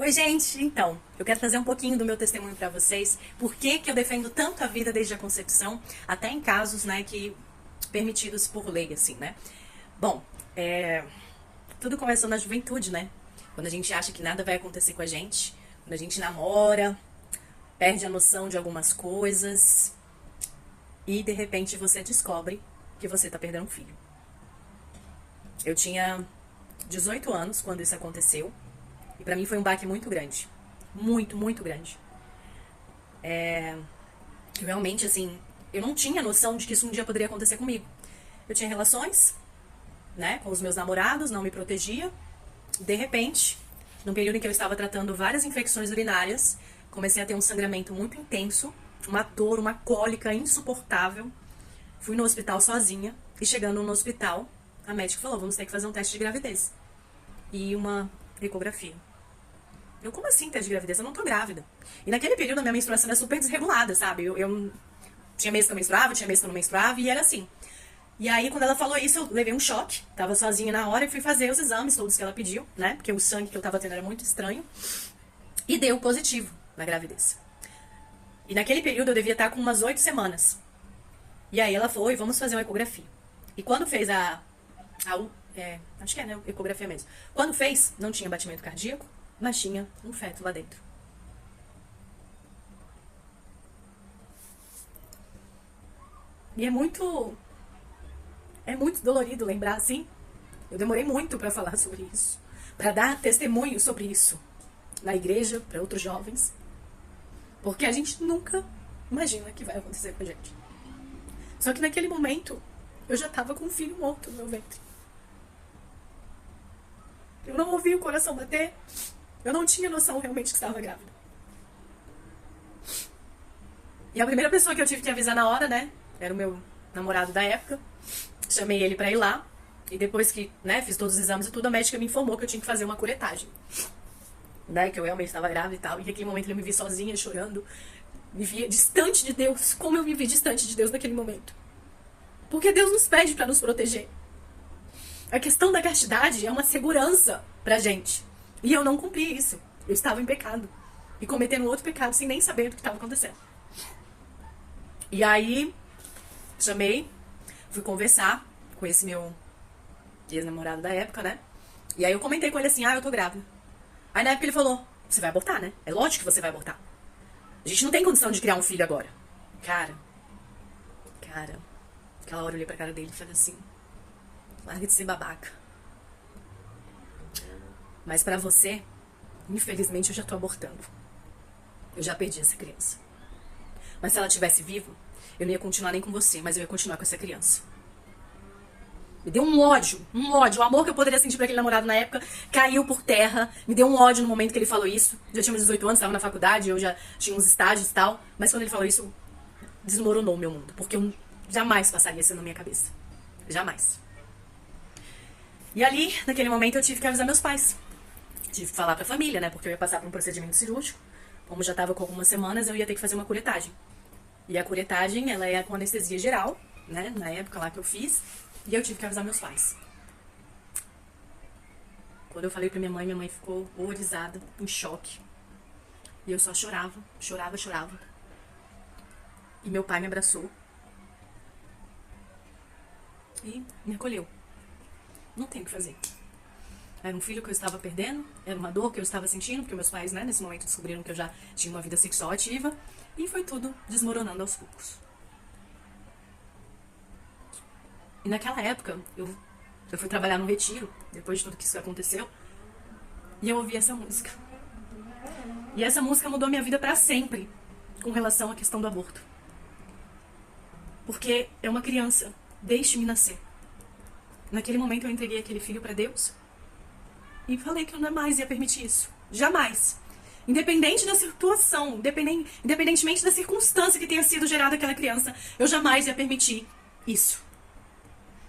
Oi, gente! Então, eu quero trazer um pouquinho do meu testemunho para vocês. Por que eu defendo tanto a vida desde a concepção, até em casos, né, que permitidos por lei, assim, né? Bom, tudo começou na juventude, né? Quando a gente acha que nada vai acontecer com a gente, quando a gente namora, perde a noção de algumas coisas e, de repente, você descobre que você tá perdendo um filho. Eu tinha 18 anos quando isso aconteceu. E pra mim foi um baque muito grande. Muito, muito grande. Realmente, assim, eu não tinha noção de que isso um dia poderia acontecer comigo. Eu tinha relações, né, com os meus namorados, não me protegia. De repente, num período em que eu estava tratando várias infecções urinárias, comecei a ter um sangramento muito intenso, uma dor, uma cólica insuportável. Fui no hospital sozinha e chegando no hospital, a médica falou, vamos ter que fazer um teste de gravidez. E uma ecografia. Eu, como assim teste de gravidez? Eu não tô grávida. E naquele período a minha menstruação era super desregulada, sabe? Eu tinha mês que eu menstruava, tinha mês que eu não menstruava, e era assim. E aí, quando ela falou isso, eu levei um choque. Tava sozinha na hora e fui fazer os exames todos que ela pediu, né? Porque o sangue que eu tava tendo era muito estranho. E deu positivo na gravidez. E naquele período eu devia estar com umas 8 semanas. E aí ela foi, vamos fazer uma ecografia. E quando fez acho que é, né? Ecografia mesmo. Quando fez, não tinha batimento cardíaco, mas tinha um feto lá dentro. E é muito dolorido lembrar assim. Eu demorei muito pra falar sobre isso, pra dar testemunho sobre isso na igreja, pra outros jovens, porque a gente nunca imagina que vai acontecer com a gente. Só que naquele momento, eu já tava com um filho morto no meu ventre. Eu não ouvi o coração bater. Eu não tinha noção realmente que estava grávida. E a primeira pessoa que eu tive que avisar na hora, né, era o meu namorado da época. Chamei ele pra ir lá. E depois que, né, fiz todos os exames e tudo, a médica me informou que eu tinha que fazer uma curetagem. Né, que eu realmente estava grávida e tal. E naquele momento eu me vi sozinha, chorando. Me via distante de Deus. Como eu me vi distante de Deus naquele momento. Porque Deus nos pede pra nos proteger. A questão da castidade é uma segurança pra gente. E eu não cumpri isso. Eu estava em pecado. E cometendo outro pecado sem nem saber do que estava acontecendo. E aí, chamei, fui conversar com esse meu ex-namorado da época, né? E aí eu comentei com ele assim, eu tô grávida. Aí na época ele falou, você vai abortar, né? É lógico que você vai abortar. A gente não tem condição de criar um filho agora. Cara, aquela hora eu olhei pra cara dele e falei assim, larga de ser babaca. Mas pra você, infelizmente eu já tô abortando. Eu já perdi essa criança. Mas se ela estivesse viva, eu não ia continuar nem com você, mas eu ia continuar com essa criança. Me deu um ódio. O amor que eu poderia sentir por aquele namorado na época caiu por terra. Me deu um ódio no momento que ele falou isso. Já tinha uns 18 anos, estava na faculdade, eu já tinha uns estágios e tal. Mas quando ele falou isso, desmoronou o meu mundo. Porque eu jamais passaria isso na minha cabeça. Jamais. E ali, naquele momento, eu tive que avisar meus pais. Tive que falar pra família, né? Porque eu ia passar por um procedimento cirúrgico. Como já tava com algumas semanas, eu ia ter que fazer uma curetagem. E a curetagem, ela é com anestesia geral, né? Na época lá que eu fiz. E eu tive que avisar meus pais. Quando eu falei pra minha mãe ficou horrorizada, em choque. E eu só chorava. E meu pai me abraçou. E me acolheu. Não tem o que fazer. Era um filho que eu estava perdendo, era uma dor que eu estava sentindo, porque meus pais, né, nesse momento descobriram que eu já tinha uma vida sexual ativa, e foi tudo desmoronando aos poucos. E naquela época, eu fui trabalhar num retiro, depois de tudo que isso aconteceu, e eu ouvi essa música. E essa música mudou minha vida pra sempre, com relação à questão do aborto. Porque é uma criança, deixe-me nascer. Naquele momento eu entreguei aquele filho pra Deus, e falei que eu jamais ia permitir isso. Jamais. Independente da situação, independentemente da circunstância que tenha sido gerada aquela criança, eu jamais ia permitir isso.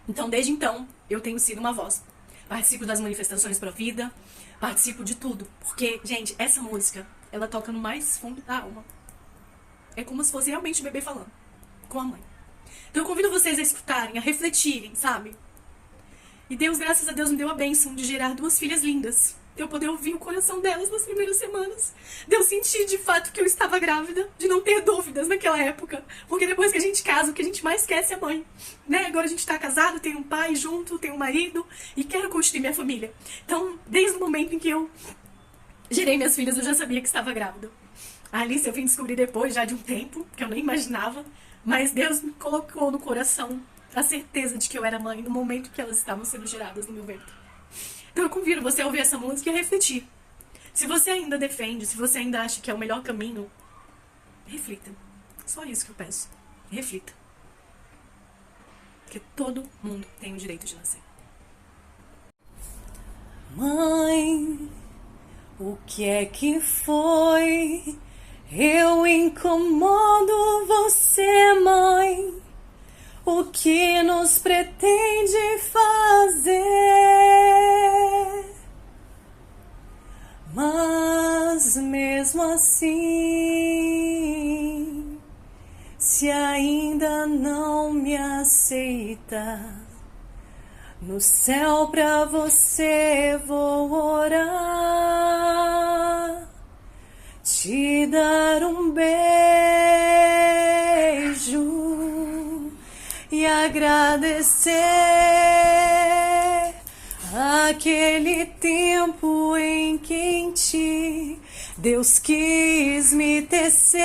Então, desde então, eu tenho sido uma voz. Participo das manifestações pra vida, participo de tudo. Porque, gente, essa música, ela toca no mais fundo da alma. É como se fosse realmente o bebê falando com a mãe. Então eu convido vocês a escutarem, a refletirem, sabe? E Deus, graças a Deus, me deu a bênção de gerar 2 filhas lindas. de eu poder ouvir o coração delas nas primeiras semanas, de eu sentir de fato que eu estava grávida, de não ter dúvidas naquela época, porque depois que a gente casa, o que a gente mais quer é ser mãe, né? Agora a gente tá casado, tem um pai junto, tem um marido, e quero constituir minha família. Então, desde o momento em que eu gerei minhas filhas, eu já sabia que estava grávida. A Alice eu vim descobrir depois, já de um tempo, que eu nem imaginava, mas Deus me colocou no coração a certeza de que eu era mãe no momento que elas estavam sendo geradas no meu ventre. Então eu convido você a ouvir essa música e a refletir. Se você ainda defende, se você ainda acha que é o melhor caminho, reflita. Só isso que eu peço. Reflita. Porque todo mundo tem o direito de nascer. Mãe, o que é que foi? Eu incomodo você, mãe. O que nos pretende fazer? Mas mesmo assim, se ainda não me aceita, no céu pra você vou orar, te dar um beijo e agradecer aquele tempo em que em ti Deus quis me tecer.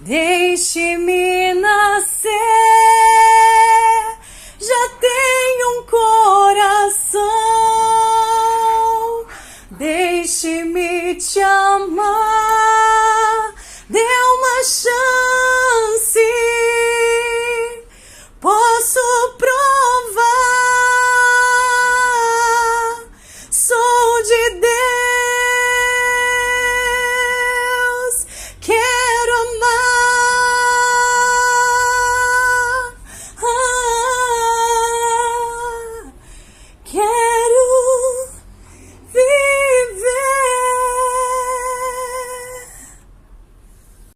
Deixe-me nascer, já tenho um coração. Deixe-me te amar.